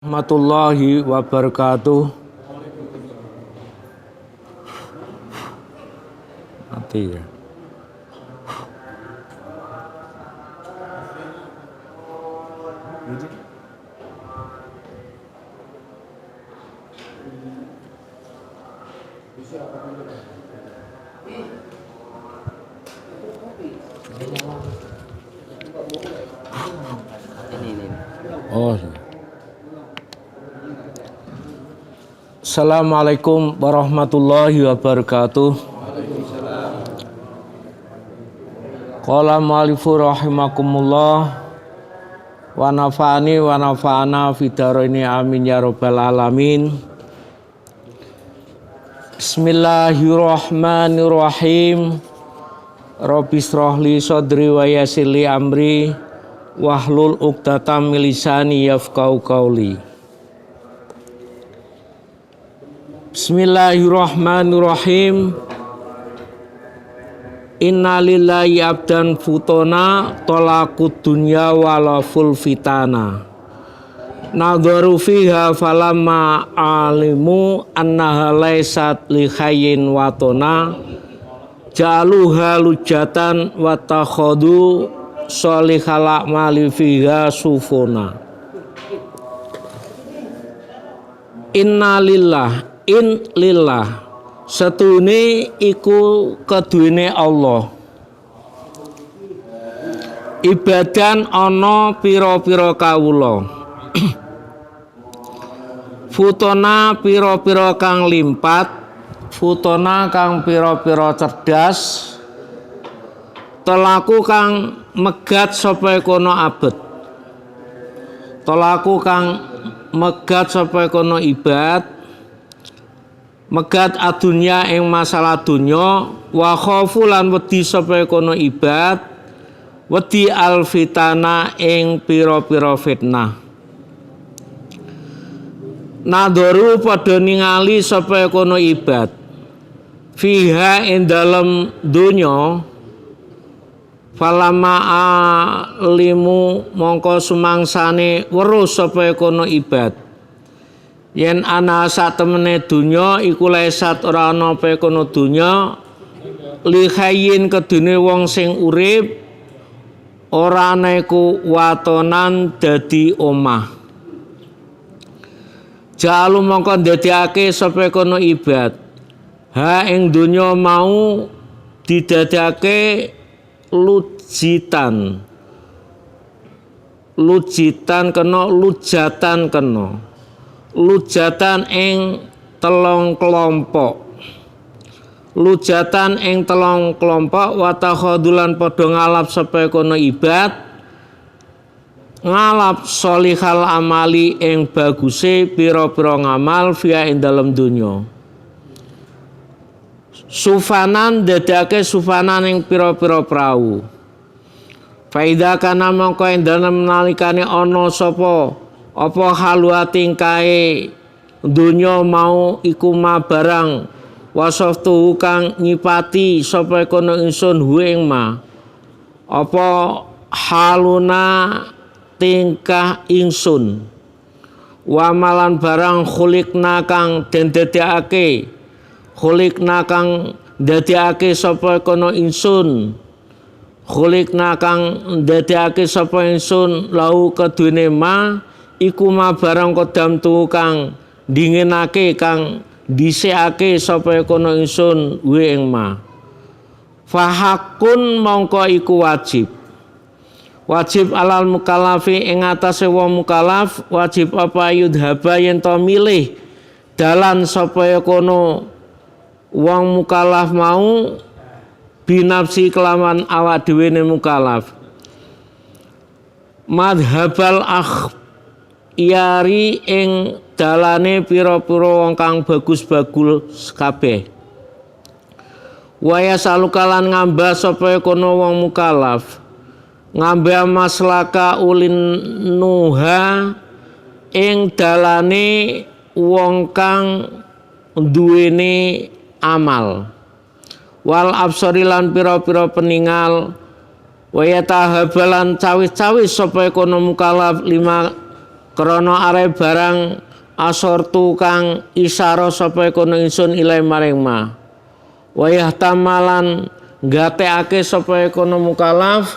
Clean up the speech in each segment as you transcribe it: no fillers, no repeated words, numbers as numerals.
Warahmatullahi wabarakatuh. Mati ya. Oh. Assalamualaikum warahmatullahi wabarakatuh. Qala mu'allifu rahimakumullah wa nafa'ani wa nafa'ana fidaraini amin ya rabbal alamin. Bismillahirrahmanirrahim. Rabbi shrahli sadri wa yassir li amri wahlul 'uqdatam min lisani yafqahu qawli. Bismillahirrahmanirrahim. Inna lillahi abdan futona tolakut dunya walaful fitana nadharu fiha falamma alimu annaha laysat li khayyin watona ja'aluha lujatan wa takhadu sholihal a'mali fiha sufuna. Inna lillah, in lillah, setune iku keduwene Allah. Ibadan ana pira-pira kawula. Futona pira-pira kang limpat, futona kang pira-pira cerdas, telaku kang megat sapa kono abet. Telaku kang megat sapa kono ibad, megat adunya ing masalah dunya, wa khaufu lan wedi sapa kono ibad, wedi alfitana ing pira-pira fitnah. Nadharu padha ningali sapa kono ibad fiha ing dalem dunya, falama alimu mongko sumangsane weruh sapa kono ibad yen ana sak temene dunya iku lesat ora ana apa kono dunya li khayyin kedune wong sing urip ora ana iku watonan dadi omah. Jalu mongko ndadekake sapa kono ibad ha ing dunya mau didadekake lujitan kena lujatan kena lujatan ing telung kelompok wa takhadulan padha ngalap sapa kono ibad ngalap sholihal amali ing baguse pira-pira ngamal via ing dalem donya. Sufanan dadake sufanan ing pira-pira prau. Faida kana mongko ing dalem nalikane ana sapa apa halwa tingkae donya mau iku ma barang wasaftu kang nyipati sapa kono ingsun hu ing ma apa haluna tingkah ingsun wa malan barang khuliqna kang den dadekake khuliqna kang dadekake sapa kono ingsun khuliqna kang dadekake sapa ingsun lau keduwene ma iku ma barang kodam tu kang dinginake kang dhisikake sapa kono ingsun we ing ma fahakun mongko iku wajib alal mukallafi ing atase wong mukallaf wajib apa yudhaba yen to milih dalan sapa kono wong mukallaf mau binafsi kelawan awak dhewe ne mukallaf madhabal akhyari ing dalane pira-pira wong kang bagus-bagus kabeh waya salukalan ngambah sapa kono wong mukallaf ngambah maslaka ulin nuha ing dalane wong kang duwene amal wal absarilan pira-pira peningal wa yatahabalan cawis-cawis sapa kono mukallaf lima krana are barang asortu kang isyara sapa kono ingsun ilahi maring ma wa yahtamalan gateake sapa kono mukallaf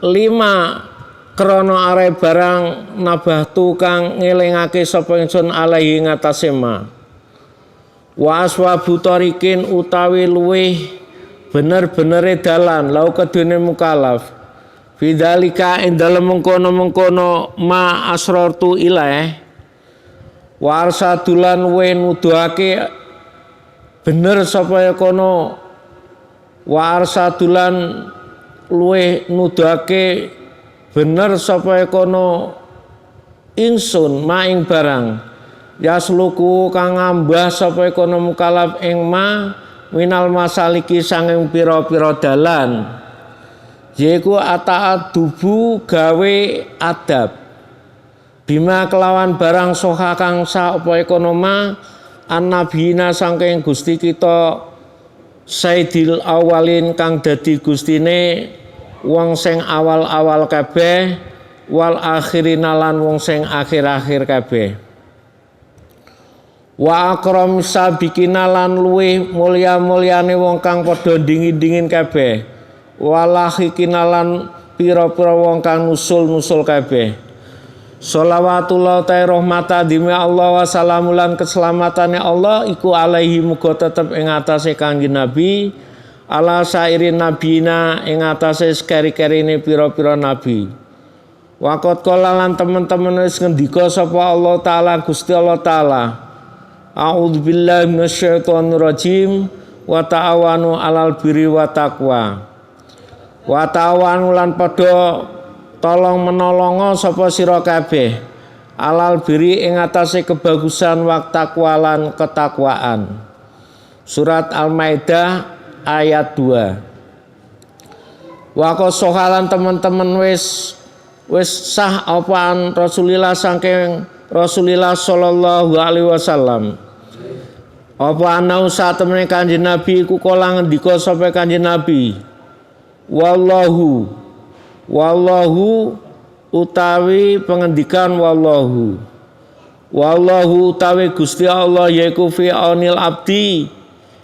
5 krana are barang nabahtu kang ngelingake sapa ingsun alaihi ngatasé ma wa aswabu tarikin utawi luweh bener-benere dalan lau kedune mukallaf bidzalika ing dalem mengkono-mengkono ma asrartu ilaih wa arsadulan we nuduhake bener sapa kono wa arsadulan luweh nuduhake bener sapa kono ingsun maing barang yasluku kang ngambah sapa kono mukallaf ing ma minal masaliki sanging pira-pira dalan yaiku ata'adubu gawe adab bima kelawan barang soha kang sapa kono ma annabiyina sanging Gusti kita Sayyidil awalin kang dadi gustine wong sing awal-awal kabeh wal akhirina lan wong sing akhir-akhir kabeh wa akram sabikina lan luweh mulya-mulyane wong kang padha dingin-dingin kabeh walahikina lan pira-pira wong kang nusul-nusul kabeh sholawatullah ta rahmata dimi Allah wa salamulan keselamatane Allah iku alaihi muga tetep ing atase Kanjeng Nabi ala sairin nabina ing atase sekeri-kerine pira-pira nabi waqat kala lan temen-temen wis ngendika sapa Allah taala Gusti Allah taala a'udzubillahi minasyaitonirrajim wa ta'awanu 'alal birri wa taqwa wa ta'awanu lan padha tolong menolongo sapa sira kabeh alal birri ing atase kebagusan wa taqwa lan ketakwaan surat Al-Maidah ayat 2 wa qasohalan teman-teman wis sah apaan Rasulillah saking Rasulillah sallallahu alaihi wasallam apa ana saat temene Kanjeng Nabi iku kala ngendika sapa Kanjeng Nabi wallahu utawi pengendikan wallahu utawi Gusti Allah yaiku fi aunil abdi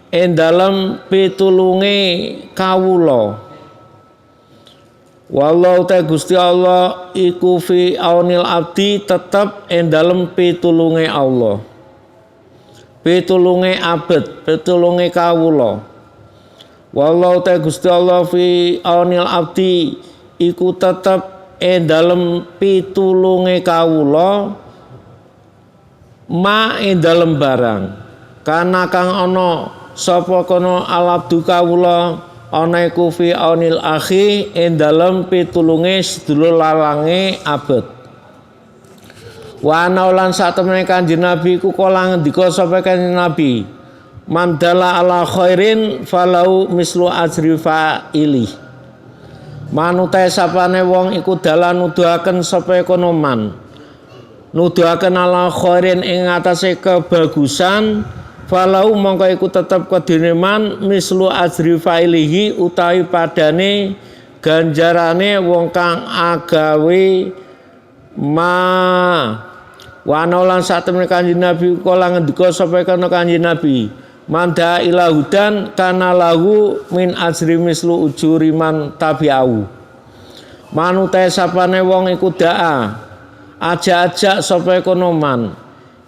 ing dalem pitulunge kawula wallahu ta Gusti Allah iku fi aunil abdi tetep ing dalem pitulunge Allah pitulunge abet pitulunge kawula wallahu ta Gusti Allah fi aunil abdi iku tetep ing dalem pitulunge kawula ma ing dalem barang kana kang ana sapa kono alabdu kawula ana iku fi aunil akhi ing dalem pitulunge sedulur lalange abet wa ana lan satemene Kanjeng Nabi iku kala ngendika sapa Kanjeng Nabi mandala ala khairin falau mislu ajri fa'ili manute sapane wong iku dalan nuduhaken sapa kono man nuduhaken ala khairin ing atase kebagusan falau mongko iku tetep kedene man mislu ajri fa'ilihi utawi padane ganjarane wong kang agawe ma wana lan satemene Kanjeng Nabi kala ngendika sapa kana Kanjeng Nabi manda ilahudan kana lahu min ajri mislu ujuri man tabi'au manute sapane wong iku daa aja-aja sapa kono man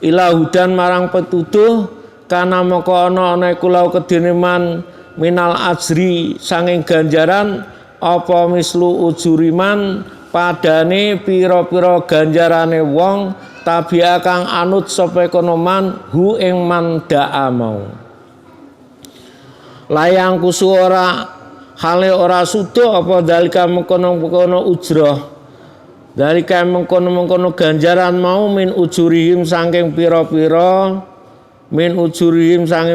ilahudan marang petuduh kana moko ana iku lau kedene man minal ajri sanging ganjaran apa mislu ujuri man padane pira-pira ganjarane wong tabi'a kang anut sapa kono man hu ing man da'a mau layang kusu ora hale ora sudo apa dalika mengkono-mengkono ujrah dalika mengkono-mengkono ganjaran mau min ujurihim saking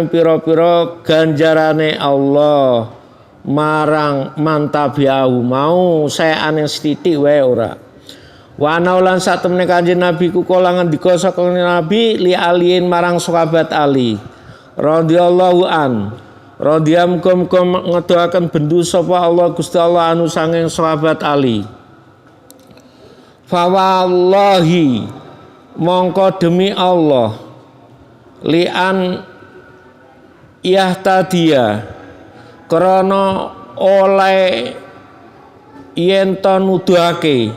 pira-pira ganjarane Allah marang mantabiahu mau saeane sithik wae ora wa naulan satemene Kanjeng Nabi ku kala ngendika saka Nabi li aliin marang sahabat Ali radhiyallahu an radhiyam kum ngedoaken bendu sapa Allah Gusti Allah anu sanging sahabat Ali fa wallahi mongko demi Allah lian yahtadiya krana oleh yen to nuduhake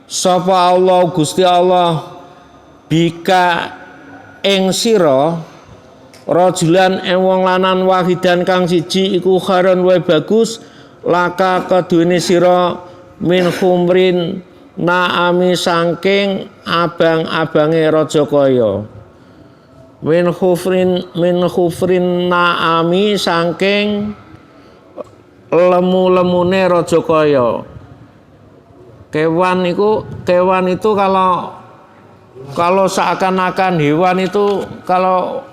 sapa Allah Gusti Allah bika ing sira rajulan wong lanang wahidan kang siji iku kharon wae bagus laka kaduwene sira min khumrin naami saking abang-abange raja kaya min khufrin naami saking lemu-lemune raja kaya. Kewan itu kalau seakan-akan hewan itu kalau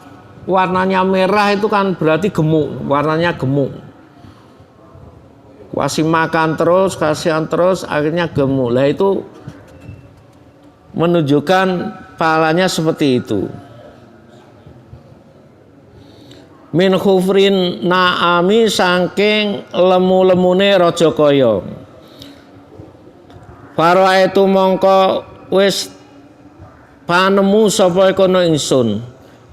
warnanya merah itu kan berarti gemuk, warnanya gemuk. Kasih makan terus, kasihan terus, akhirnya gemuk. Lah itu menunjukkan pahalanya seperti itu. Min khufrin naami saking lemu-lemune raja kaya. Para itu mongko wis panemu sapa kono ingsun.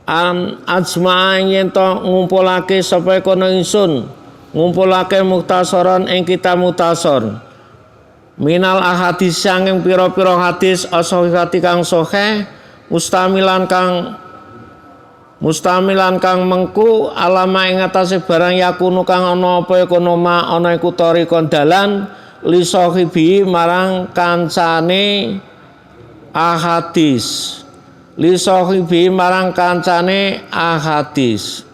An ajma yen to ngumpulake sapa kono ingsun. Ngumpulake muktasaran ing kitab muktasar. Minal ahadits sanging pira-pira hadis as-sahihati kang sahih mustamilan kang mengku alama ing atase barang yakunu kang ana apa kono ma ana iku tarikon dalan li sahibi marang kancane ahadis li sahibi marang kancane ahadis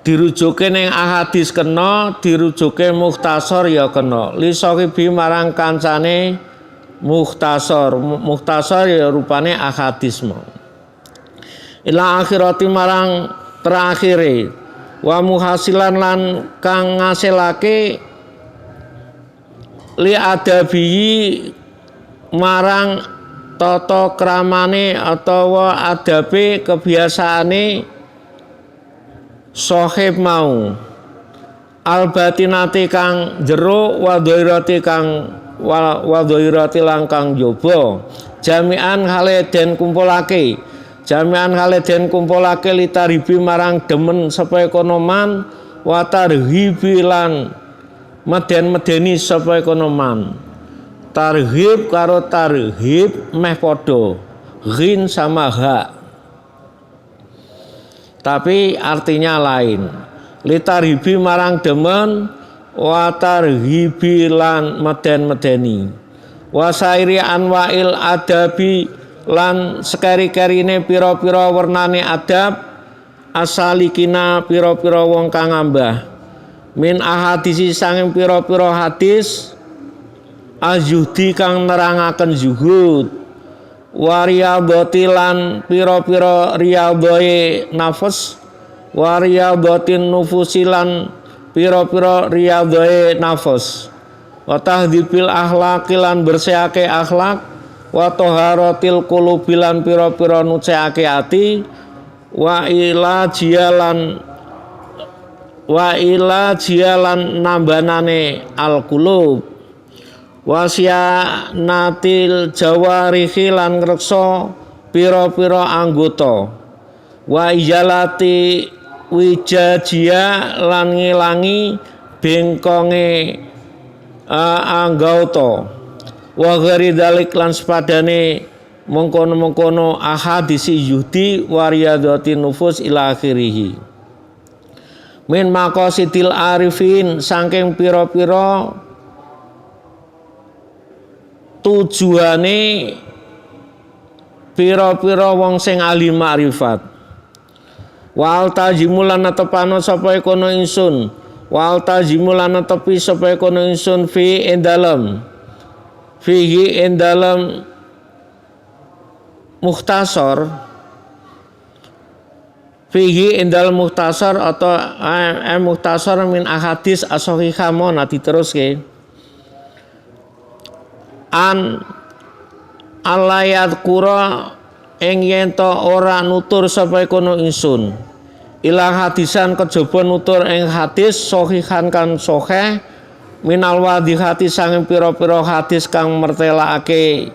dirujuke ning ahadis kena dirujuke mukhtasar ya kena li sahibi marang kancane mukhtasar ya rupane ahadis mau ila akhirati marang terakhire wa muhasilan lan kang ngasilake li adabi marang tata kramane atawa adabe kebiasaane sahib mau albatinati kang jero wa dhairati lan kang jaba jami'an hale den kumpulake litaribi marang demen sapa kono man wa tarhibi lan meden-medeni sapa kono man. Tarhib karo tarhib meh padha, ghin sama ha. Tapi artinya lain. Litarhibi marang demen wa tarhibi lan meden-medeni. Wa sairi anwail adabi lan sekari-karine pira-pira wernane adab asalikina pira-pira wong kang ngambah min ahadisi sanging pira-pira hadis azuhdi kang nerangaken zuhud wariyadati lan pira-pira riyadhae nafs wariyadatin nufusi lan pira-pira riyadhae nafs wa tahdzibil akhlaqi lan bersihake akhlak wa taharatil qulubi lan pira-pira nucekake ati wa ila jialan nambanane al qulub wasyanatil jawarihi lan ngreksa pira-pira anggota wa ijalati wijajia lan ngilangi bengkonge anggota wa ghairi dzalik lan sepadane mengkono-mengkono ahadisi yuhdi wariyadati nufus ila akhirih min maqasidil arifin saking pira-pira tujuane pira-pira wong sing ahli makrifat wal tajimulan tepano sapa kono ingsun wal tajimulan tepi sapa kono ingsun fi endalem fihi endalem mukhtasar fihi endal mukhtasar atau mukhtasar min ahadis as-sahihah mon diteruske an alayat qura ing yen to ora nutur sapa kono ingsun ila hadisan kejaba nutur ing hadis sahihan kan sahih minal wadihati sanging pira-pira hadis kang mertelakake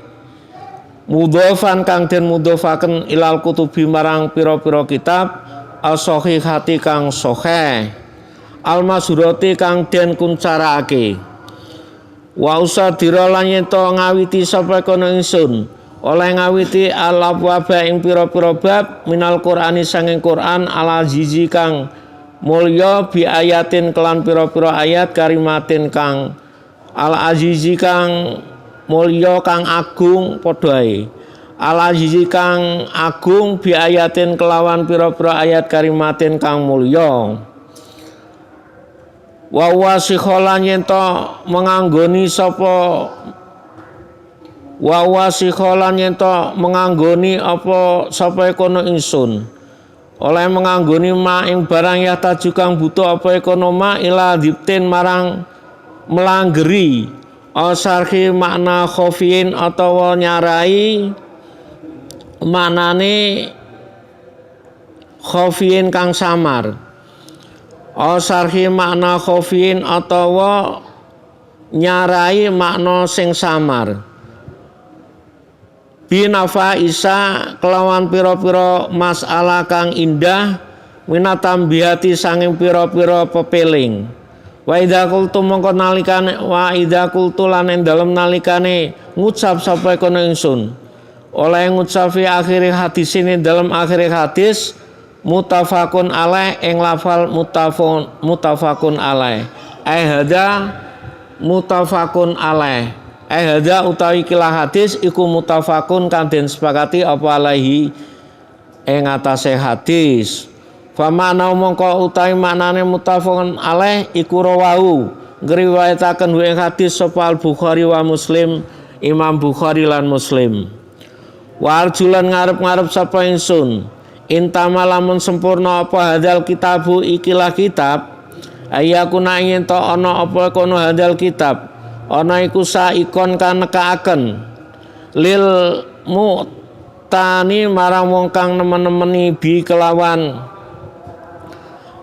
mudhofan kang den mudhofaken ilal kutubi marang pira-pira kitab as-sahihati kang sahih al-masyhurati kang den kuncarake wa usadira lan yen to ngawiti sapa kono ingsun oleh ngawiti al-abwaba ing pira-pira bab minal Qur'ani sanging Qur'an al-azizi kang mulya bi ayatin kelan pira-pira ayat karimatin kang al-azizi kang mulya kang agung padha ae al-azizi kang agung bi ayatin kelawan pira-pira ayat karimatin kang mulya wa wasikholan yen to menganggoni sapa wa wasikholan yen to menganggoni apa sapa kono ingsun oleh menganggoni ma ing barang ya tajukang butuh apa kono ma ila diptin marang melanggeri asarhi makna khofiin atawa nyarai maknane khofiin kang samar asarhi makna khofiin atawa nyarai makna sing samar binafa isa kelawan pira-pira masalah kang indah minatambihati sanging pira-pira pepeling wa idza qultu mongko nalikane wa idza qultu lan ing dalem nalikane ngucap sapa kono ingsun oleh ngucap fi akhir hadis ini dalam akhir hadis mutafakun alaih ing lafal mutafakun alaih hada mutafakun alaih hada utawi kilah hadis iku mutafakun kang den sepakati apa alaihi ing atase hadis fa makna mongko utawi maknane mutafakun alaih iku rawahu ngriwayataken ing hadis sapa Al-Bukhari wa Muslim Imam Bukhari lan Muslim wa arjulan ngarep-ngarep sapa ingsun intama lamun sempurna apa hadal kitabu ikilah kitab ayakuna yen to ana apa kono hadal kitab ana iku saikon kan nekaaken lil mu'tani marang wong kang nemen-nemeni bi kelawan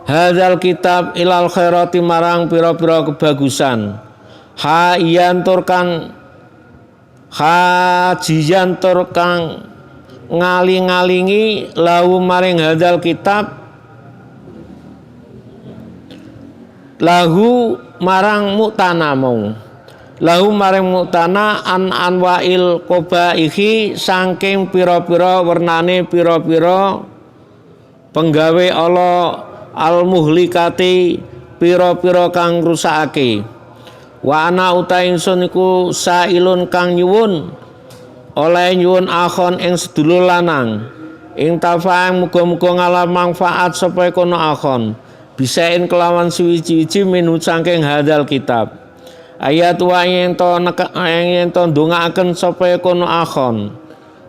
hadzal kitab ilal khairati marang pira-pira kebagusan hajiyan tur kang ngali-ngalingi lahu maring hadzal kitab lahu marang mu'tana mau lahu maring mu'tana an anwail qabaihi saking pira-pira wernane pira-pira penggawe Allah al-muhlikati pira-pira kang rusakake wa ana uta ingsun iku sailun kang nyuwun oleh nyuwun akhon ing sedulur lanang ing tafaang muga-muga ngalam manfaat sapa kono akhon bisain kelawan suwi-wiji minu saking hadal kitab ayat wa yen to ndongaaken sapa kono akhon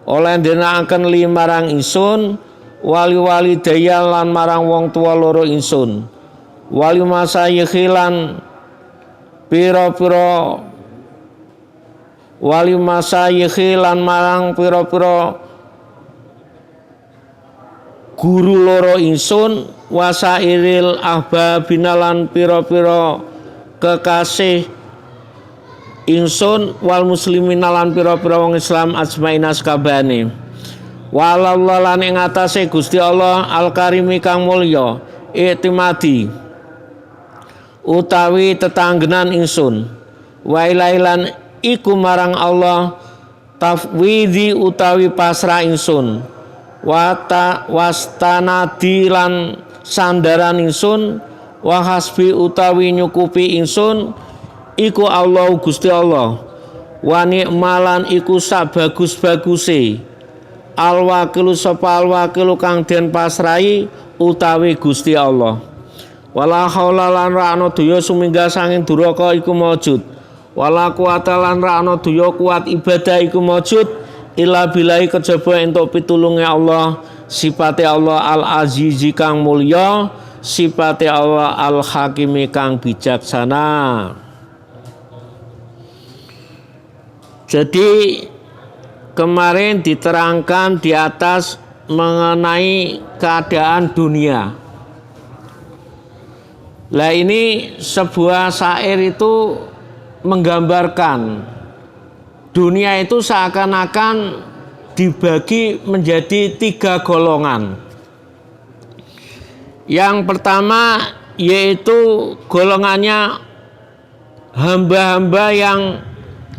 oleh ndenakaken limarang ingsun wali-wali daya lan marang wong tua loro ingsun wali masayikh lan pira-pira wali masayikh lan marang pira-pira guru loro ingsun wasairil ahbabina lan pira-pira kekasih ingsun wal muslimin lan pira-pira wong Islam ajmaina sakabehane walallah lan ing atase Gusti Allah al karimi kang mulya iktimadi utawi tetanggenan ingsun wa ilailan iku marang Allah tafwidhi utawi pasrah ingsun wastanadi lan sandaran ingsun wa hasbi utawi nyukupi ingsun iku Allah Gusti Allah wa ni'malan iku sak bagus-baguse al-wakilu sapa al-wakilu kang den pasrahi utawi Gusti Allah wala haula lan ra ana daya sumingga sanging duraka iku maujud wala kuwata lan ra ana daya kuat ibadah iku maujud illa billahi kejaba entuk pitulunge Allah sifate Allah al-azizi kang mulya sifate Allah al-hakimi kang bijaksana. Jadi kemarin diterangkan di atas mengenai keadaan dunia. Lah ini sebuah syair itu menggambarkan dunia itu seakan-akan dibagi menjadi 3 golongan. Yang pertama yaitu golongannya hamba-hamba yang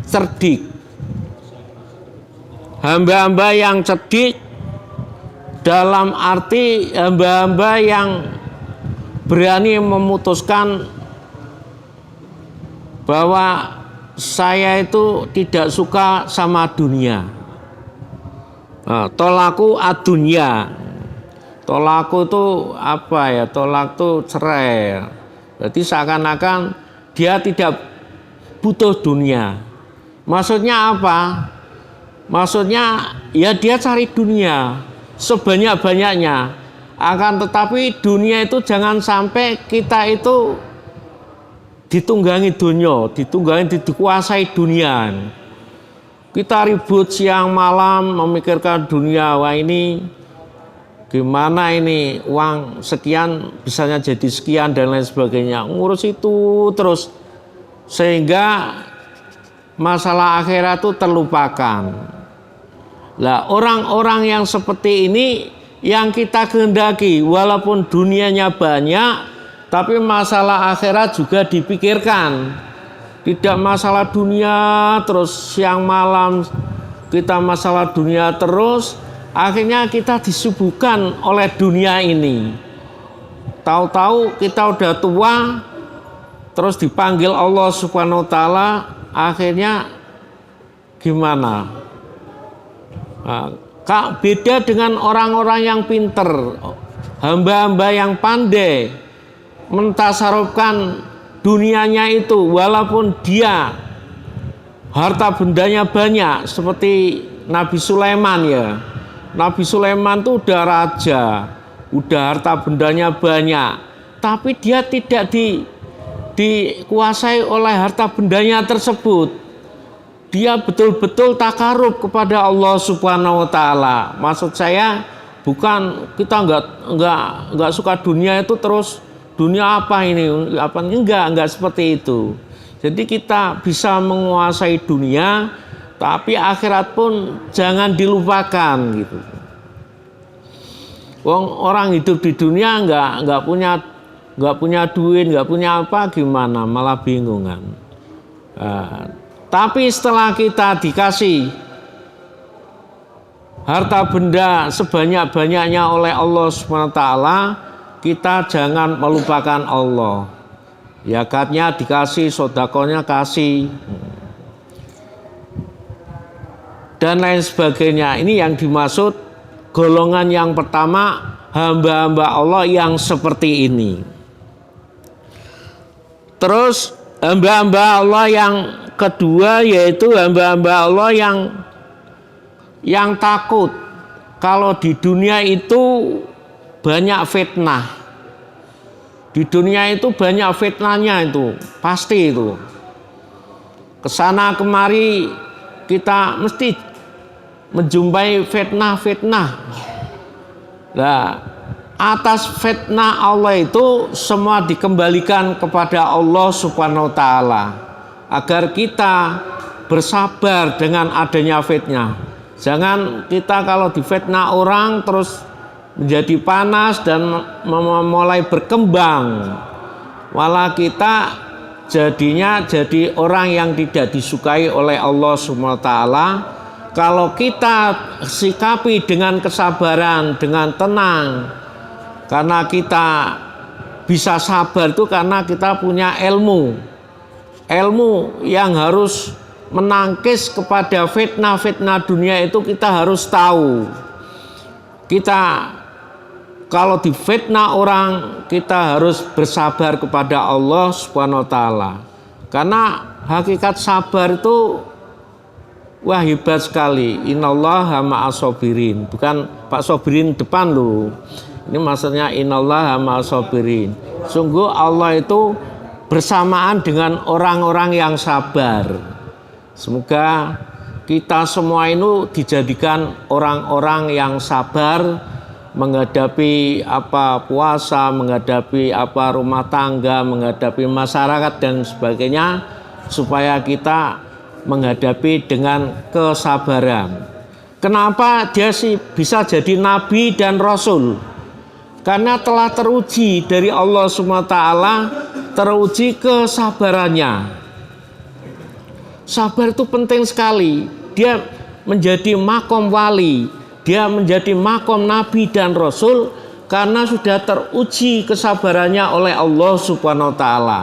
cerdik. Hamba-hamba yang cerdik dalam arti hamba-hamba yang berani memutuskan bahwa saya itu tidak suka sama dunia. Tolaku adunya. Tolaku itu apa ya? Tolak itu cerai. Berarti seakan-akan dia tidak butuh dunia. Maksudnya apa? Maksudnya ya dia cari dunia sebanyak-banyaknya. Akan tetapi dunia itu jangan sampai kita itu ditunggangi dunia, dikuasai dunia. Kita ribut siang malam memikirkan dunia. Wah ini gimana ini uang sekian bisanya jadi sekian dan lain sebagainya. Ngurus itu terus sehingga masalah akhirat itu terlupakan. Lah orang-orang yang seperti ini yang kita kehendaki walaupun dunianya banyak tapi masalah akhirat juga dipikirkan. Tidak masalah dunia terus siang malam kita masalah dunia terus, akhirnya kita disuguhkan oleh dunia ini. Tahu-tahu kita udah tua terus dipanggil Allah Subhanahu wa taala, akhirnya gimana? Beda dengan orang-orang yang pinter, hamba-hamba yang pandai mentasarufkan dunianya itu, walaupun dia harta bendanya banyak seperti Nabi Sulaiman ya. Nabi Sulaiman itu udah raja, udah harta bendanya banyak, tapi dia tidak dikuasai oleh harta bendanya tersebut. Dia betul-betul takarub kepada Allah Subhanahu wa taala. Maksud saya bukan kita enggak suka dunia itu terus dunia apa ini? Apa enggak seperti itu. Jadi kita bisa menguasai dunia tapi akhirat pun jangan dilupakan gitu. Orang hidup di dunia enggak punya duit, enggak punya apa gimana? Malah bingung kan. Tapi setelah kita dikasih harta benda sebanyak-banyaknya oleh Allah Subhanahu wa taala, kita jangan melupakan Allah. Zakatnya dikasih, sedekahnya kasih, dan lain sebagainya. Ini yang dimaksud golongan yang pertama, hamba-hamba Allah yang seperti ini. Terus hamba-hamba Allah yang kedua yaitu hamba-hamba Allah yang takut kalau di dunia itu banyak fitnah. Di dunia itu banyak fitnahnya itu, pasti itu. Kesana kemari kita mesti menjumpai fitnah-fitnah. Nah, atas fitnah Allah itu semua dikembalikan kepada Allah Subhanahu wa taala. Agar kita bersabar dengan adanya fitnah. Jangan kita kalau difitnah orang terus menjadi panas dan mulai berkembang. Malah kita jadinya jadi orang yang tidak disukai oleh Allah Subhanahu wa taala. Kalau kita sikapi dengan kesabaran, dengan tenang. Karena kita bisa sabar itu karena kita punya ilmu. Ilmu yang harus menangkis kepada fitnah-fitnah dunia itu kita harus tahu. Kita kalau difitnah orang, kita harus bersabar kepada Allah Subhanahu wa taala. Karena hakikat sabar itu wah hebat sekali. Innallaha ma'as-sabirin. Bukan Pak Sobirin depan loh. Ini maksudnya innallaha ma'as-sabirin. Sungguh Allah itu bersamaan dengan orang-orang yang sabar. Semoga kita semua ini dijadikan orang-orang yang sabar menghadapi apa puasa, menghadapi apa rumah tangga, menghadapi masyarakat dan sebagainya, supaya kita menghadapi dengan kesabaran. Kenapa dia bisa jadi nabi dan rasul? Karena telah teruji dari Allah SWT, teruji kesabarannya. Sabar itu penting sekali. Dia menjadi makom wali, dia menjadi makom nabi dan rasul karena sudah teruji kesabarannya oleh Allah Subhanahu wa taala.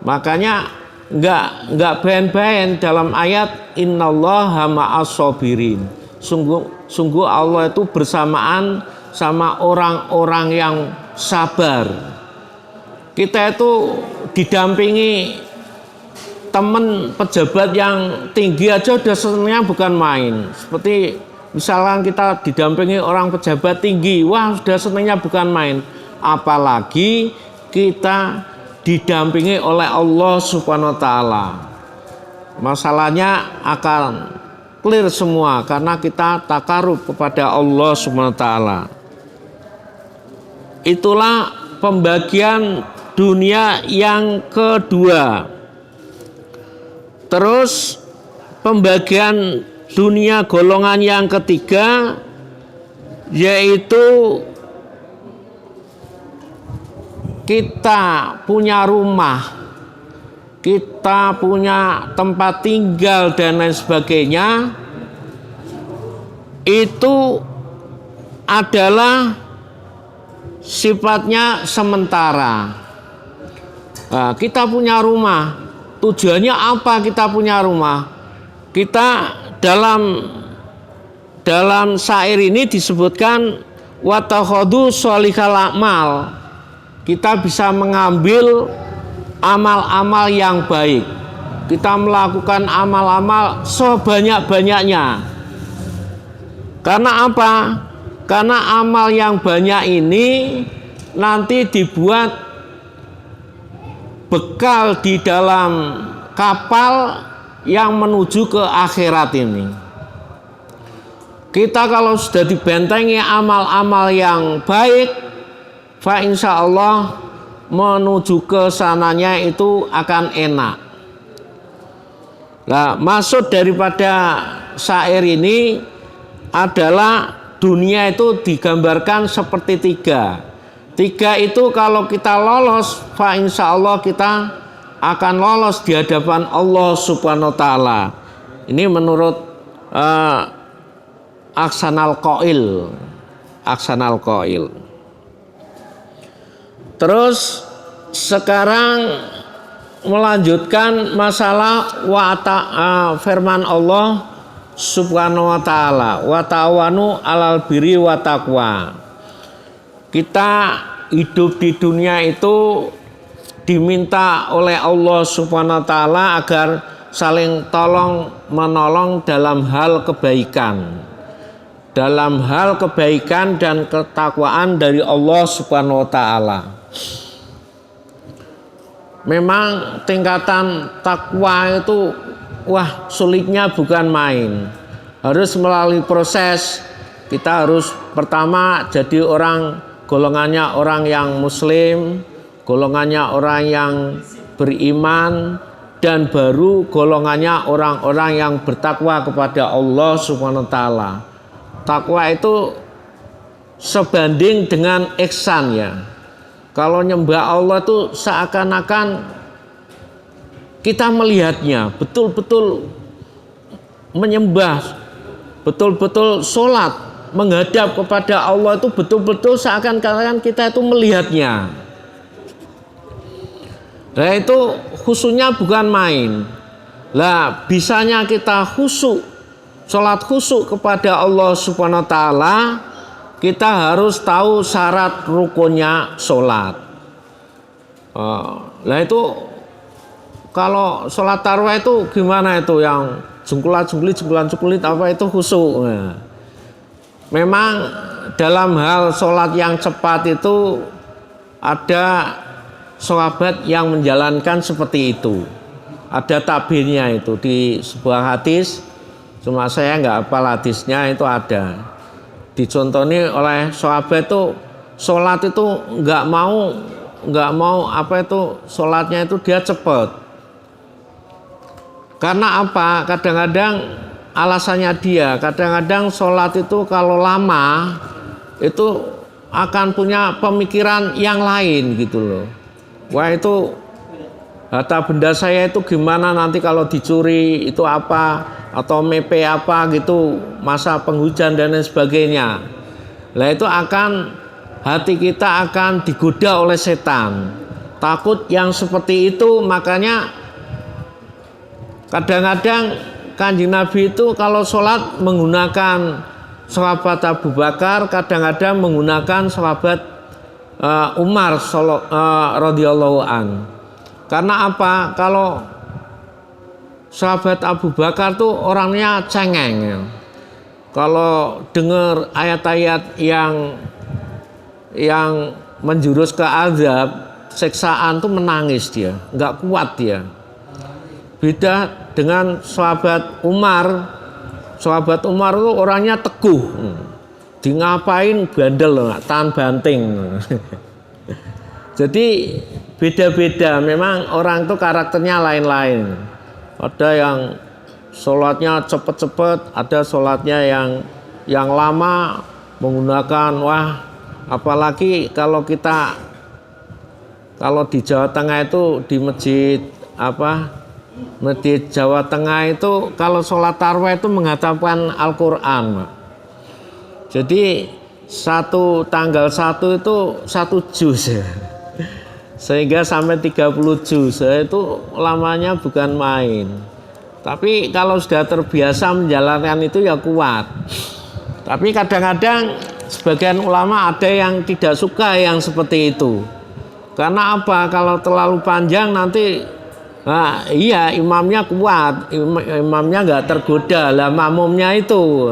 Makanya enggak bayan-bayan dalam ayat innallaha ma'as-sabirin. Sungguh Allah itu bersamaan sama orang-orang yang sabar. Kita itu didampingi teman pejabat yang tinggi aja udah senangnya bukan main. Seperti misalkan kita didampingi orang pejabat tinggi, wah sudah senangnya bukan main. Apalagi kita didampingi oleh Allah Subhanahu wa taala. Masalahnya akan clear semua karena kita takarub kepada Allah Subhanahu wa taala. Itulah pembagian dunia yang kedua. Terus pembagian dunia golongan yang ketiga yaitu kita punya rumah, kita punya tempat tinggal dan lain sebagainya, itu adalah sifatnya sementara. Nah, kita punya rumah, tujuannya apa kita punya rumah? Kita dalam syair ini disebutkan watakhadu sholihal a'mal. Kita bisa mengambil amal-amal yang baik. Kita melakukan amal-amal sebanyak-banyaknya. Karena apa? Karena amal yang banyak ini nanti dibuat bekal di dalam kapal yang menuju ke akhirat ini. Kita kalau sudah dibentengi amal-amal yang baik, fa insya Allah menuju ke sananya itu akan enak. Nah, maksud daripada syair ini adalah dunia itu digambarkan seperti tiga. Tiga itu kalau kita lolos, fa insya Allah kita akan lolos di hadapan Allah Subhanahu wa taala. Ini menurut Aksanal Qail. Terus sekarang melanjutkan masalah firman Allah Subhanahu wa taala, wa ta'awanu 'alal birri wa taqwa. Kita hidup di dunia itu diminta oleh Allah Subhanahu wa taala agar saling tolong menolong dalam hal kebaikan. Dalam hal kebaikan dan ketakwaan dari Allah Subhanahu wa taala. Memang tingkatan takwa itu sulitnya bukan main. Harus melalui proses. Kita harus pertama jadi golongannya orang yang muslim, golongannya orang yang beriman, dan baru golongannya orang-orang yang bertakwa kepada Allah Subhanahu wa taala. Takwa itu sebanding dengan ihsan ya. Kalau nyembah Allah itu seakan-akan kita melihatnya, betul-betul menyembah, betul-betul sholat, menghadap kepada Allah itu betul-betul seakan-akan kita itu melihatnya. Nah itu khusyuknya bukan main. Lah bisanya kita khusyuk, sholat khusyuk kepada Allah Subhanahu wa taala, kita harus tahu syarat rukunnya sholat. Nah itu kalau sholat tarawih itu gimana itu yang jungkulit apa itu khusyuk. Nah, memang dalam hal sholat yang cepat itu ada sahabat yang menjalankan seperti itu. Ada tabirnya itu di sebuah hadis. Cuma saya nggak hafal hadisnya, itu ada dicontoni oleh sahabat itu sholat itu nggak mau apa itu sholatnya itu dia cepat. Karena apa? Kadang-kadang alasannya dia. Kadang-kadang sholat itu kalau lama itu akan punya pemikiran yang lain gitu loh. Wah, itu harta benda saya itu gimana nanti kalau dicuri, itu apa, atau mepe apa gitu, masa penghujan dan lain sebagainya. Nah, itu akan, hati kita akan digoda oleh setan. Takut yang seperti itu, makanya kadang-kadang Kanjeng Nabi itu kalau sholat menggunakan sahabat Abu Bakar, kadang-kadang menggunakan sahabat Umar radhiyallahu an. Karena apa? Kalau sahabat Abu Bakar tuh orangnya cengeng. Kalau dengar ayat-ayat yang menjurus ke azab, siksaan tuh menangis dia, nggak kuat dia. Beda dengan sahabat Umar. Sahabat Umar itu orangnya teguh. Di ngapain bandel, tahan banting. Jadi beda-beda, memang orang itu karakternya lain-lain. Ada yang sholatnya cepet-cepet, ada sholatnya yang lama menggunakan, wah, apalagi kalau di Jawa Tengah itu di masjid Jawa Tengah itu kalau sholat tarawih itu menghafalkan Al-Quran. Jadi tanggal 1 itu 1 juz. Sehingga sampai 30 juz itu lamanya bukan main. Tapi kalau sudah terbiasa menjalankan itu ya kuat. Tapi kadang-kadang sebagian ulama ada yang tidak suka yang seperti itu. Karena apa? Kalau terlalu panjang nanti iya imamnya kuat, imamnya nggak tergoda, lah makmumnya itu.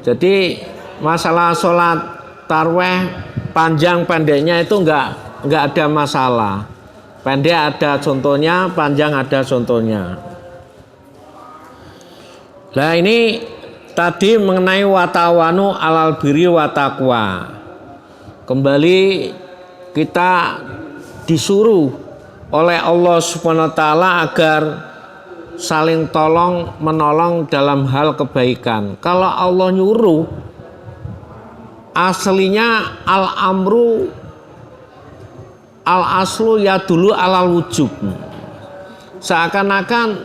Jadi masalah sholat tarawih panjang pendeknya itu nggak ada masalah. Pendek ada contohnya, panjang ada contohnya. Nah, ini tadi mengenai watawanu alal birri wa taqwa. Kembali kita disuruh oleh Allah Subhanahu wa taala agar saling tolong menolong dalam hal kebaikan. Kalau Allah nyuruh, aslinya al-amru al-aslu ya dulu alal wujub. Seakan-akan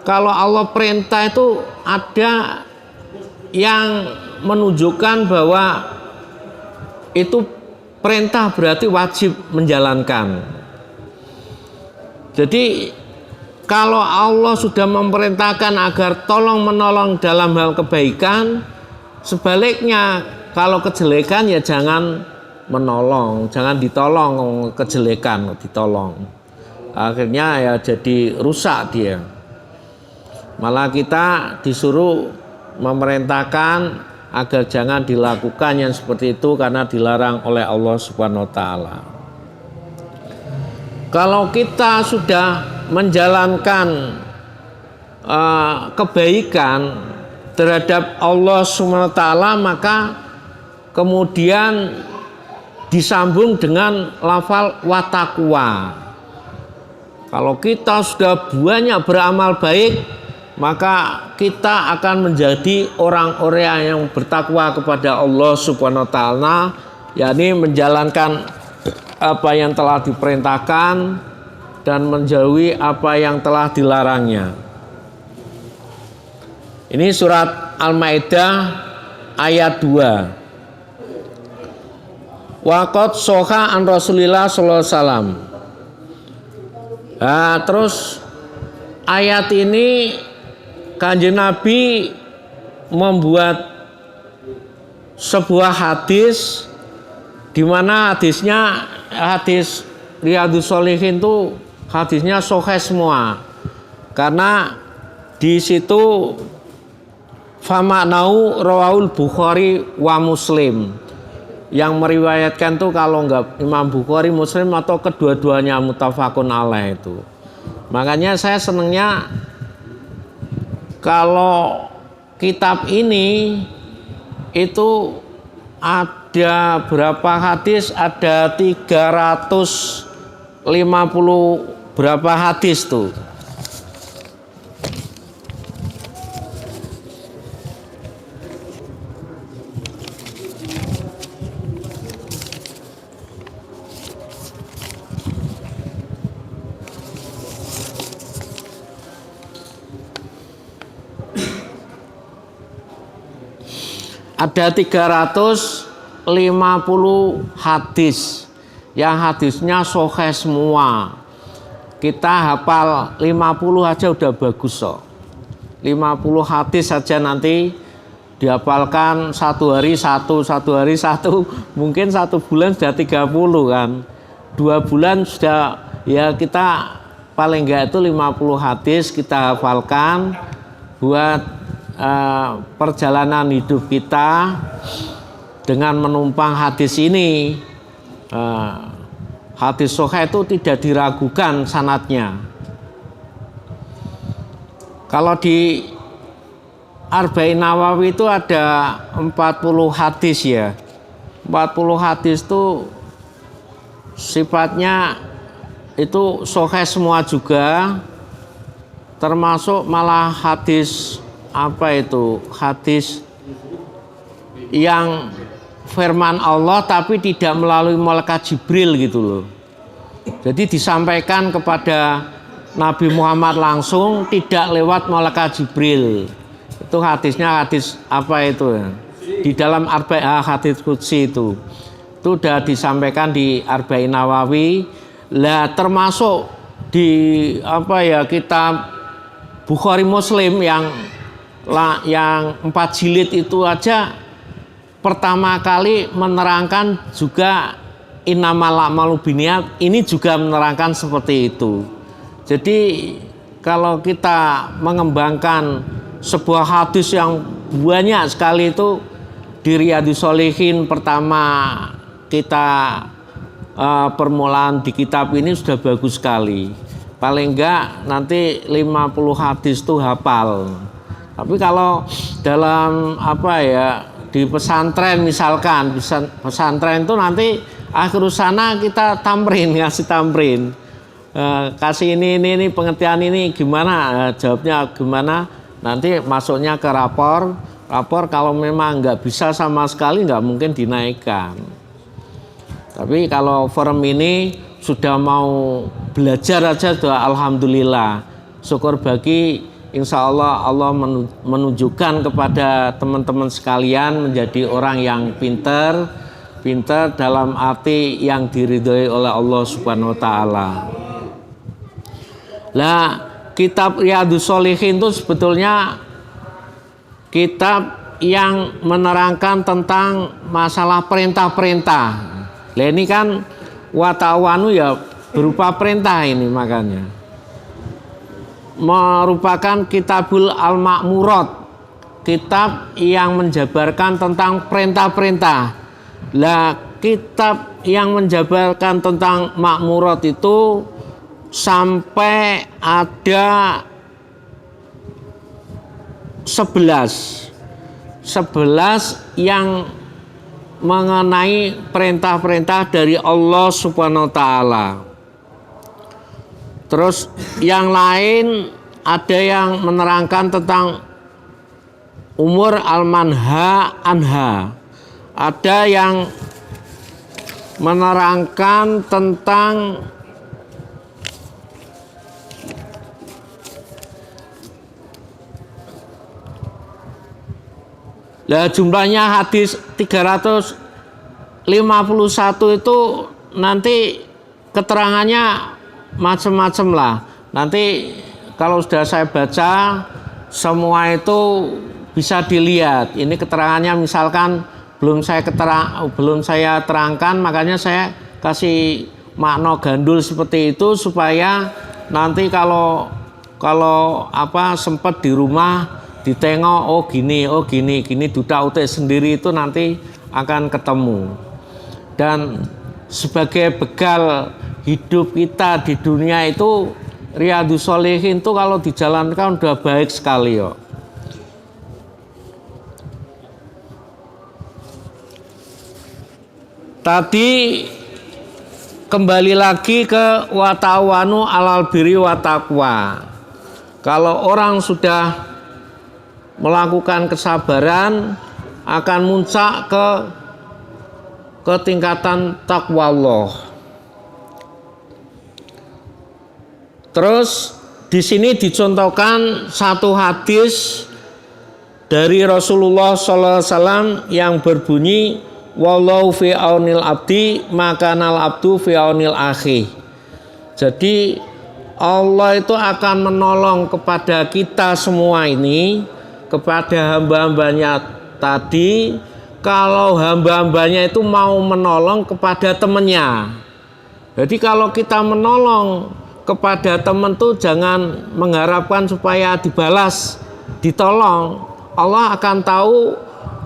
kalau Allah perintah itu ada yang menunjukkan bahwa itu perintah berarti wajib menjalankan. Jadi kalau Allah sudah memerintahkan agar tolong menolong dalam hal kebaikan, sebaliknya kalau kejelekan ya jangan menolong, jangan ditolong kejelekan, ditolong. Akhirnya ya jadi rusak dia. Malah kita disuruh memerintahkan agar jangan dilakukan yang seperti itu karena dilarang oleh Allah Subhanahu wa taala. Kalau kita sudah menjalankan kebaikan terhadap Allah Subhanahu wa taala, maka kemudian disambung dengan lafal watakwa. Kalau kita sudah banyak beramal baik, maka kita akan menjadi orang-orang yang bertakwa kepada Allah Subhanahu wa taala, yakni menjalankan apa yang telah diperintahkan dan menjauhi apa yang telah dilarangnya. Ini surat Al-Maidah ayat 2. Waqad soha an Rasulillah sallallahu alaihi wasallam. Terus ayat ini Kanjeng Nabi membuat sebuah hadis di mana hadisnya hadis Riyadhus Shalihin itu hadisnya sahih semua. Karena di situ famaknau rawahul Bukhari wa Muslim. Yang meriwayatkan tuh kalau enggak Imam Bukhari, Muslim atau kedua-duanya muttafaqun alaih itu. Makanya saya senangnya kalau kitab ini itu ada berapa hadis, ada 350 berapa hadis tuh. ada 350 hadis yang hadisnya sahih semua. Kita hafal 50 aja udah bagus kok. 50 hadis saja nanti dihafalkan satu hari satu, mungkin 1 bulan sudah 30 kan. 2 bulan sudah, ya kita paling enggak itu 50 hadis kita hafalkan buat perjalanan hidup kita dengan menumpang hadis ini. Hadis sahih itu tidak diragukan sanadnya. Kalau di Arba'in Nawawi itu ada 40 hadis ya. 40 hadis itu sifatnya itu sahih semua juga, termasuk malah hadis hadis yang firman Allah tapi tidak melalui malaikat Jibril gitu loh. Jadi disampaikan kepada Nabi Muhammad langsung, tidak lewat malaikat Jibril. Itu hadisnya hadis di dalam hadis qudsi itu udah disampaikan di Arba'in Nawawi. Lah termasuk di kitab Bukhari Muslim yang 4 jilid itu aja pertama kali menerangkan juga innamal a'malu binniyat, ini juga menerangkan seperti itu. Jadi kalau kita mengembangkan sebuah hadis yang banyak sekali itu di Riyadhus Shalihin pertama kita permulaan di kitab ini sudah bagus sekali. Paling enggak nanti 50 hadis itu hafal. Tapi kalau dalam di pesantren misalkan, pesantren itu nanti akhir sana kita ngasih tamrin. Kasih ini pengertian ini gimana, jawabnya gimana, nanti masuknya ke rapor kalau memang nggak bisa sama sekali nggak mungkin dinaikkan. Tapi kalau forum ini sudah mau belajar aja doa alhamdulillah, syukur bagi insya Allah menunjukkan kepada teman-teman sekalian menjadi orang yang pintar dalam arti yang diridhoi oleh Allah Subhanahu wa taala. Lah, kitab Riyadhus Shalihin itu sebetulnya kitab yang menerangkan tentang masalah perintah-perintah. Lah ini kan watawanu ya berupa perintah ini, makanya merupakan kitabul al-ma'murat, kitab yang menjabarkan tentang perintah-perintah. Lah kitab yang menjabarkan tentang makmurat itu sampai ada 11 yang mengenai perintah-perintah dari Allah Subhanahu wa taala. Terus yang lain ada yang menerangkan tentang umur al-manha anha. Ada yang menerangkan tentang jumlahnya hadis 351 itu nanti keterangannya macam-macam lah. Nanti kalau sudah saya baca semua itu bisa dilihat. Ini keterangannya misalkan belum saya terangkan, makanya saya kasih makna gandul seperti itu supaya nanti kalau sempat di rumah ditengok oh gini duda utek sendiri itu nanti akan ketemu. Dan sebagai bekal hidup kita di dunia itu Riyadhus Shalihin itu kalau dijalankan udah baik sekali yo. Tadi kembali lagi ke watawanu alal birri wa taqwa. Kalau orang sudah melakukan kesabaran akan muncak ke tingkatan takwa Allah. Terus di sini dicontohkan satu hadis dari Rasulullah sallallahu alaihi wasallam yang berbunyi wallahu fi aunil abdi makanal abdu fi aunil akhi. Jadi Allah itu akan menolong kepada kita semua ini, kepada hamba-hambanya tadi, kalau hamba-hambanya itu mau menolong kepada temannya. Jadi kalau kita menolong kepada teman tuh jangan mengharapkan supaya dibalas, ditolong. Allah akan tahu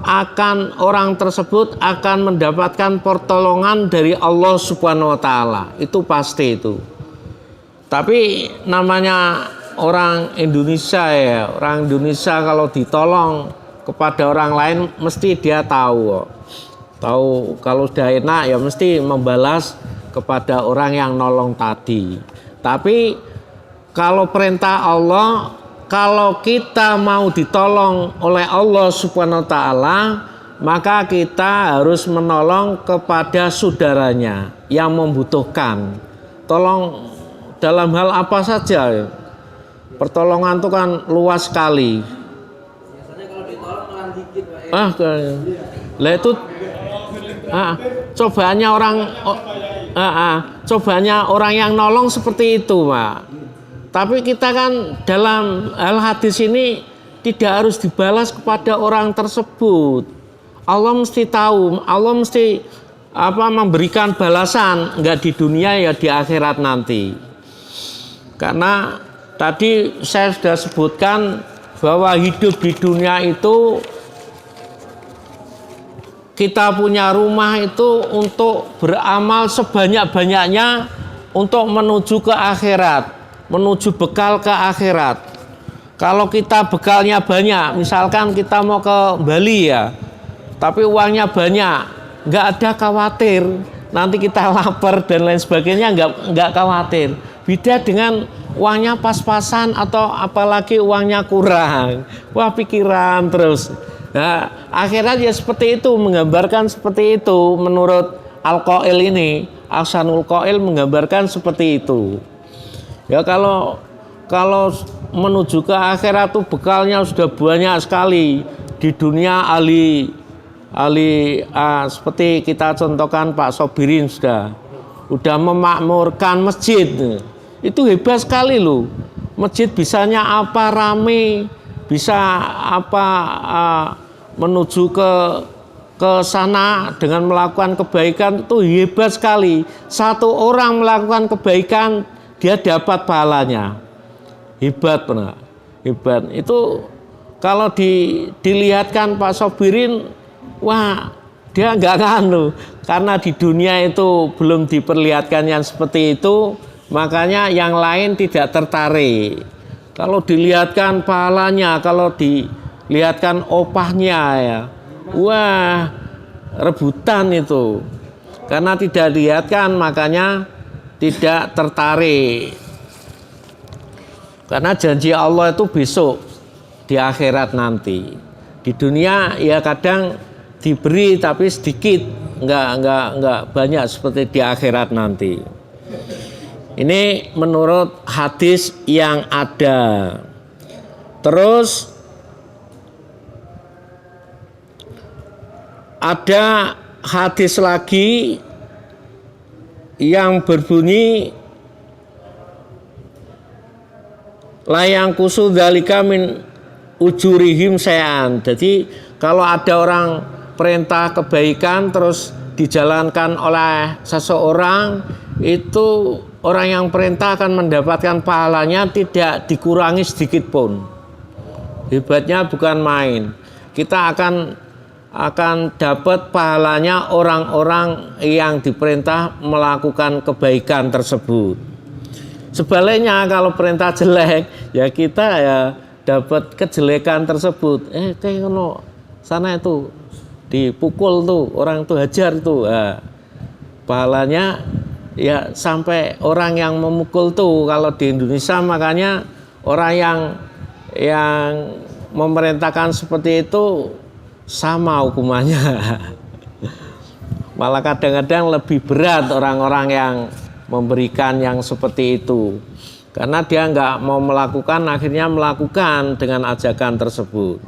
akan orang tersebut akan mendapatkan pertolongan dari Allah Subhanahu wa taala. Itu pasti itu. Tapi namanya orang Indonesia ya, orang Indonesia kalau ditolong kepada orang lain mesti dia tahu. Tahu kalau sudah enak ya mesti membalas kepada orang yang nolong tadi. Tapi kalau perintah Allah, kalau kita mau ditolong oleh Allah Subhanahu wa taala, maka kita harus menolong kepada saudaranya yang membutuhkan. Tolong dalam hal apa saja. Pertolongan itu kan luas sekali. Biasanya kalau ditolong malah dikit, Pak. Lah itu cobaannya orang cobaannya orang yang nolong seperti itu, Pak. Tapi kita kan dalam hal hadis ini tidak harus dibalas kepada orang tersebut. Allah mesti tahu, Allah mesti memberikan balasan, enggak di dunia ya di akhirat nanti. Karena tadi saya sudah sebutkan bahwa hidup di dunia itu kita punya rumah itu untuk beramal sebanyak-banyaknya untuk menuju ke akhirat, menuju bekal ke akhirat. Kalau kita bekalnya banyak, misalkan kita mau ke Bali ya, tapi uangnya banyak, nggak ada khawatir nanti kita lapar dan lain sebagainya, nggak khawatir. Beda dengan uangnya pas-pasan atau apalagi uangnya kurang, wah pikiran terus. Nah, akhirat ya seperti itu, menggambarkan seperti itu menurut Al-Qail ini, Ahsanul Qail menggambarkan seperti itu. Ya kalau menuju ke akhirat tuh bekalnya sudah banyak sekali. Di dunia seperti kita contohkan Pak Sobirin udah memakmurkan masjid. Itu hebat sekali loh. Masjid bisanya apa rame, bisa menuju ke sana dengan melakukan kebaikan itu hebat sekali. Satu orang melakukan kebaikan dia dapat pahalanya. Hebat benar. Hebat. Itu kalau dilihatkan Pak Sobirin, wah dia enggak nganu. Karena di dunia itu belum diperlihatkan yang seperti itu, makanya yang lain tidak tertarik. Kalau dilihatkan pahalanya, kalau dilihatkan opahnya ya, wah rebutan itu. Karena tidak dilihatkan makanya tidak tertarik. Karena janji Allah itu besok di akhirat nanti. Di dunia ya kadang diberi tapi sedikit, enggak banyak seperti di akhirat nanti. Ini menurut hadis yang ada. Terus ada hadis lagi yang berbunyi layang kusu dzalika min ujurihim sayan. Jadi kalau ada orang perintah kebaikan terus dijalankan oleh seseorang, itu orang yang perintah akan mendapatkan pahalanya tidak dikurangi sedikit pun. Hebatnya bukan main. Kita akan dapat pahalanya orang-orang yang diperintah melakukan kebaikan tersebut. Sebaliknya kalau perintah jelek, ya kita ya dapat kejelekan tersebut. Kayak ngono sana itu dipukul tuh, orang tuh hajar tuh. Nah, pahalanya ya sampai orang yang memukul tuh. Kalau di Indonesia makanya orang yang memerintahkan seperti itu sama hukumannya. Malah kadang-kadang lebih berat orang-orang yang memberikan yang seperti itu. Karena dia nggak mau melakukan, akhirnya melakukan dengan ajakan tersebut.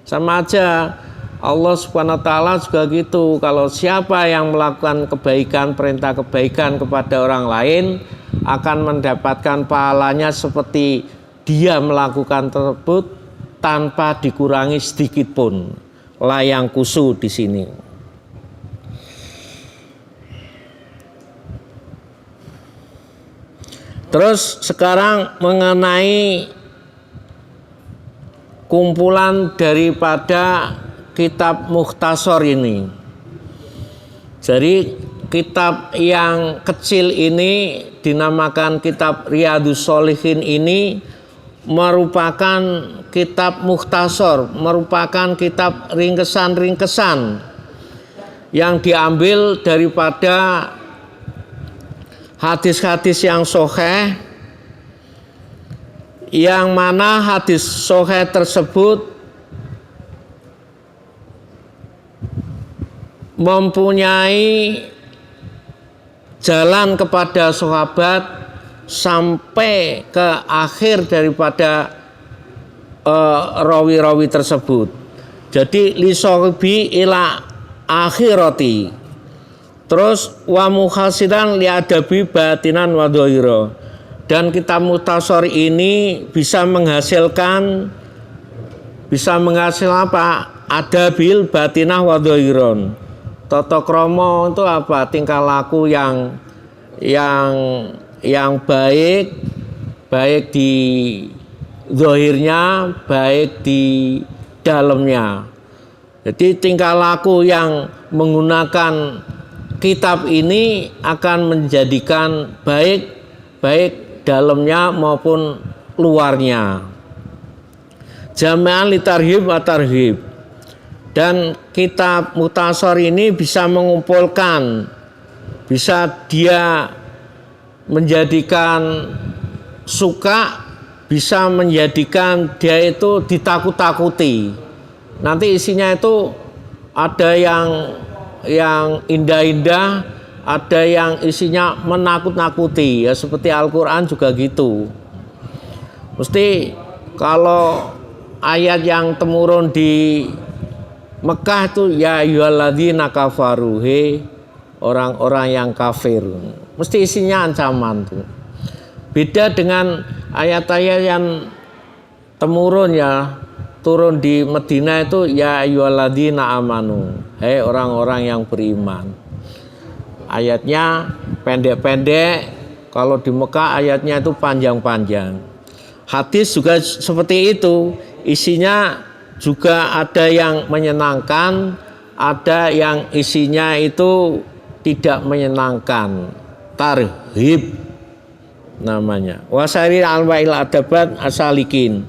Sama aja Allah Subhanahu wa taala juga gitu. Kalau siapa yang melakukan kebaikan, perintah kebaikan kepada orang lain akan mendapatkan pahalanya seperti dia melakukan tersebut tanpa dikurangi sedikit pun. Layang kusu di sini. Terus sekarang mengenai kumpulan daripada kitab Mukhtasar ini. Jadi kitab yang kecil ini dinamakan kitab Riyadhus Shalihin ini merupakan kitab Mukhtasar, merupakan kitab ringkesan-ringkesan yang diambil daripada hadis-hadis yang sahih, yang mana hadis sahih tersebut mempunyai jalan kepada sahabat sampai ke akhir daripada rawi-rawi tersebut. Jadi li sahibi ila akhirati. Terus wa mukhasiran li adabi batinan wa dhahira. Dan kitab Mukhtasar ini bisa menghasilkan apa? Adabil batinah wa dhahiron. Tata krama itu apa? Tingkah laku yang baik di zahirnya, baik di dalamnya. Jadi tingkah laku yang menggunakan kitab ini akan menjadikan baik dalamnya maupun luarnya. Jami'an litarhib wa tarhib. Dan kitab Mukhtasar ini bisa mengumpulkan, bisa dia menjadikan suka, bisa menjadikan dia itu ditakut-takuti. Nanti isinya itu ada yang indah-indah, ada yang isinya menakut-nakuti, ya seperti Al-Quran juga gitu. Mesti kalau ayat yang temurun di Mekah itu ya ayyuhalladzina kafaru, he orang-orang yang kafir, mesti isinya ancaman tuh. Beda dengan ayat-ayat yang temurun ya turun di Madinah itu ya ayyuhalladzina amanu, hei orang-orang yang beriman. Ayatnya pendek-pendek, kalau di Mekah ayatnya itu panjang-panjang. Hadis juga seperti itu, isinya juga ada yang menyenangkan, ada yang isinya itu tidak menyenangkan. Tarhib namanya. Wasari al-wa'il adabat asalikin.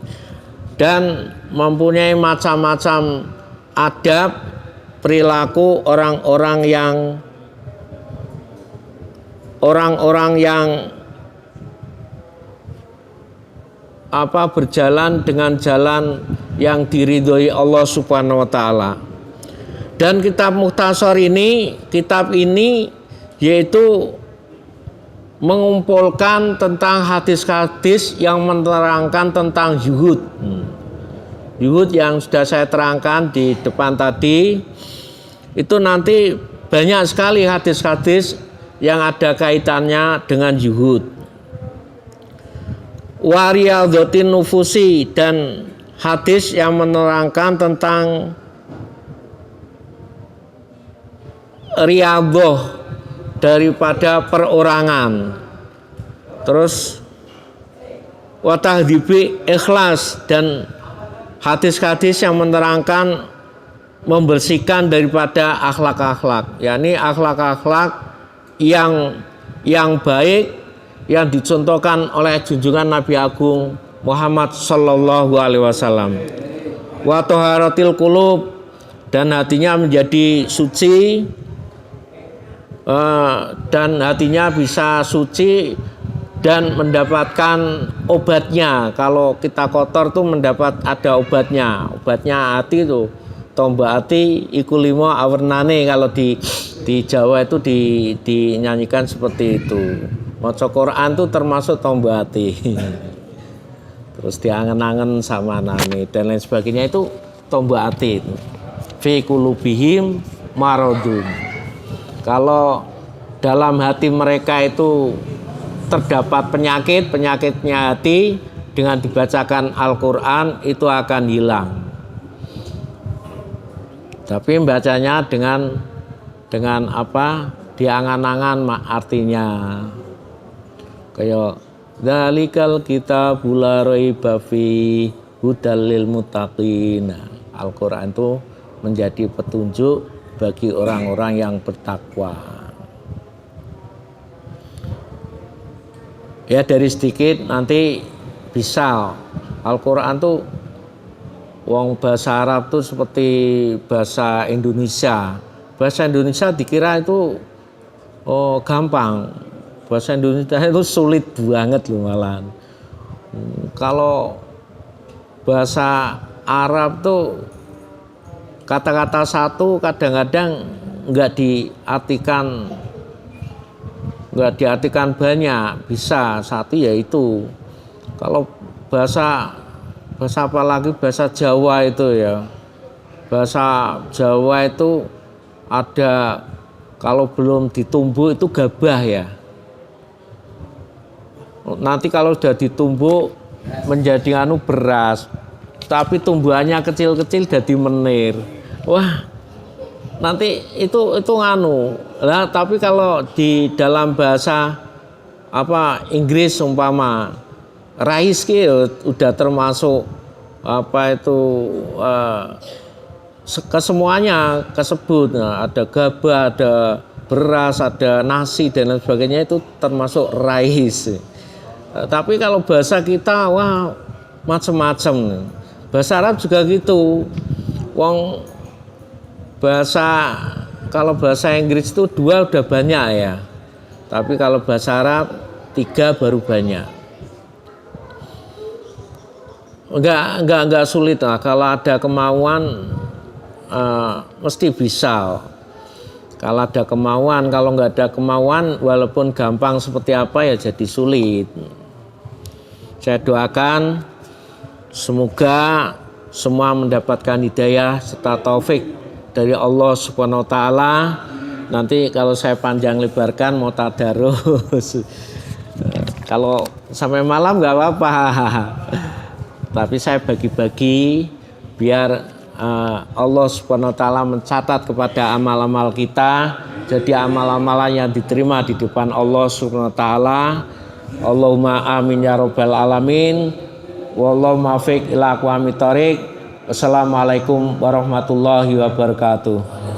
Dan mempunyai macam-macam adab perilaku orang-orang yang berjalan dengan jalan yang diridhoi Allah Subhanahu wa taala. Dan kitab Mukhtasar ini, kitab ini yaitu mengumpulkan tentang hadis-hadis yang menerangkan tentang zuhud. Zuhud yang sudah saya terangkan di depan tadi, itu nanti banyak sekali hadis-hadis yang ada kaitannya dengan zuhud. Wariyadhatin nufusi, dan hadis yang menerangkan tentang riyadhah daripada perorangan. Terus watahdibi ikhlas, dan hadis-hadis yang menerangkan membersihkan daripada akhlak-akhlak, yakni akhlak-akhlak yang baik yang dicontohkan oleh junjungan Nabi Agung Muhammad Sallallahu Alaihi Wasallam. Wa taharatil qulub, dan hatinya menjadi suci, dan hatinya bisa suci dan mendapatkan obatnya. Kalau kita kotor tuh ada obatnya hati tuh. Tomba hati iku limo awernane, kalau di Jawa itu dinyanyikan seperti itu. Maca Quran tuh termasuk tomba hati. Terus diangen-angen sama nami dan lain sebagainya, itu tombak ati itu. Fi qulubihim maradun. Kalau dalam hati mereka itu terdapat penyakitnya hati, dengan dibacakan Al-Quran itu akan hilang. Tapi bacanya dengan apa? Diangan-angan artinya. Kayak dzalikal kitabul la raiba fi hudal lil muttaqin. Al-Quran itu menjadi petunjuk bagi orang-orang yang bertakwa. Ya dari sedikit nanti bisa. Al-Quran tuh wong bahasa Arab tuh seperti bahasa Indonesia. Bahasa Indonesia dikira itu gampang. Bahasa Indonesia itu sulit banget loh malahan. Kalau bahasa Arab tuh kata-kata satu kadang-kadang nggak diartikan banyak, bisa satu yaitu. Kalau bahasa apa lagi, bahasa Jawa itu ya, bahasa Jawa itu ada kalau belum ditumbuk itu gabah ya, nanti kalau sudah ditumbuk menjadi beras, tapi tumbuhannya kecil-kecil jadi menir. Wah, nanti itu lah. Tapi kalau di dalam bahasa apa Inggris umpama rice udah termasuk apa itu kesemuanya kesebut. Nah, ada gabah, ada beras, ada nasi dan lain sebagainya, itu termasuk rice. Tapi kalau bahasa kita wah macam-macam. Bahasa Arab juga gitu. Kalau bahasa Inggris itu 2 udah banyak ya. Tapi kalau bahasa Arab 3 baru banyak. Enggak sulit lah. Kalau ada kemauan mesti bisa. Kalau ada kemauan, kalau nggak ada kemauan, walaupun gampang seperti apa ya jadi sulit. Saya doakan semoga semua mendapatkan hidayah serta taufik dari Allah Subhanahu wa taala. Nanti kalau saya panjang lebarkan mau tadarus. Kalau sampai malam nggak apa-apa. Tapi saya bagi-bagi biar Allah Subhanahu wa taala mencatat kepada amal-amal kita, jadi amal-amalan yang diterima di depan Allah Subhanahu wa taala. Allahumma amin ya rabbal alamin. Wallahumma fiq ila aqwamit thoriq. Wassalamualaikum warahmatullahi wabarakatuh.